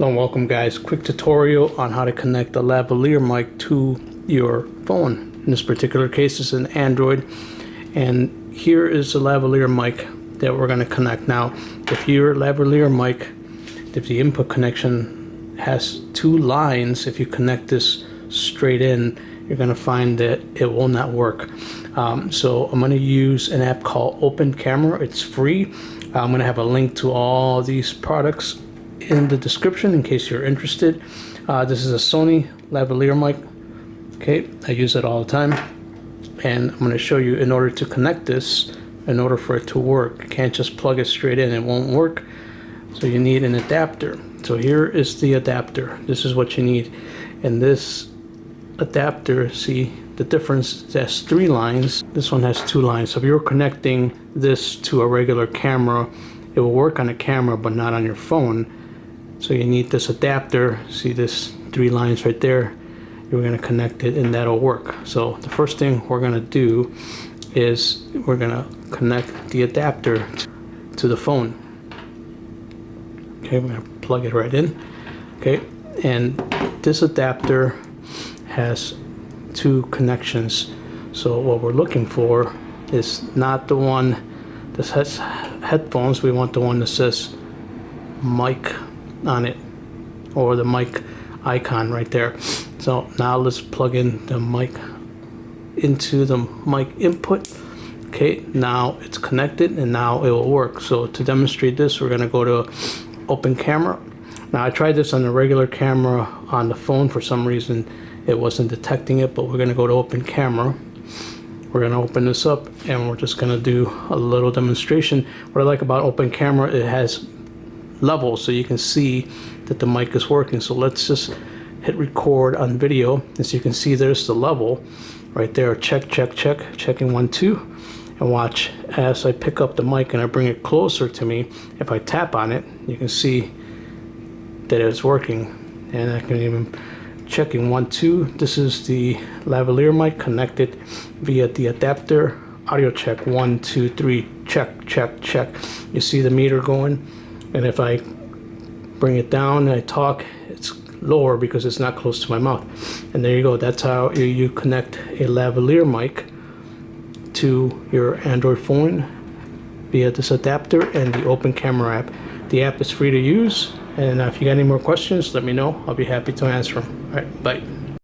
Hello and welcome guys. Quick tutorial on how to connect the lavalier mic to your phone. In this particular case it's an Android, and here is the lavalier mic that we're going to connect. Now if your lavalier mic, if the input connection has two lines, if you connect this straight in, you're going to find that it will not work. So I'm going to use an app called Open Camera. It's free. I'm going to have a link to all these products in the description in case you're interested. This is a Sony lavalier mic. Okay, I use it all the time, and I'm going to show you in order to connect this, in order for it to work. You can't just plug it straight in, it won't work. So you need an adapter. So here is the adapter. This is what you need. And this adapter, see the difference, it has three lines. This one has two lines. So if you're connecting this to a regular camera, it will work on a camera but not on your phone. So you need this adapter. See this three lines right there? You're going to connect it and that'll work. So the first thing we're going to do is we're going to connect the adapter to the phone. Okay, we're going to plug it right in. Okay, and this adapter has two connections. So what we're looking for is not the one that has headphones. We want the one that says mic on it, or the mic icon right there. So now let's plug in the mic into the mic input. Okay, now it's connected and now it will work. So to demonstrate this, we're going to go to Open Camera. Now I tried this on the regular camera on the phone. For some reason it wasn't detecting it, but we're going to go to Open Camera. We're going to open this up and we're just going to do a little demonstration. What I like about Open Camera, it has levels so you can see that the mic is working. So let's just hit record on video. As you can see, there's the level right there. Check, checking 1 2, and watch as I pick up the mic and I bring it closer to me. If I tap on it, you can see that it's working, and I can even checking 1 2. This is the lavalier mic connected via the adapter. Audio check 1 2 3. Check. You see the meter going, and if I bring it down and I talk, it's lower because it's not close to my mouth. And there you go. That's how you connect a lavalier mic to your Android phone via this adapter and the Open Camera app. The app is free to use, and if you got any more questions, let me know. I'll be happy to answer them. All right, bye.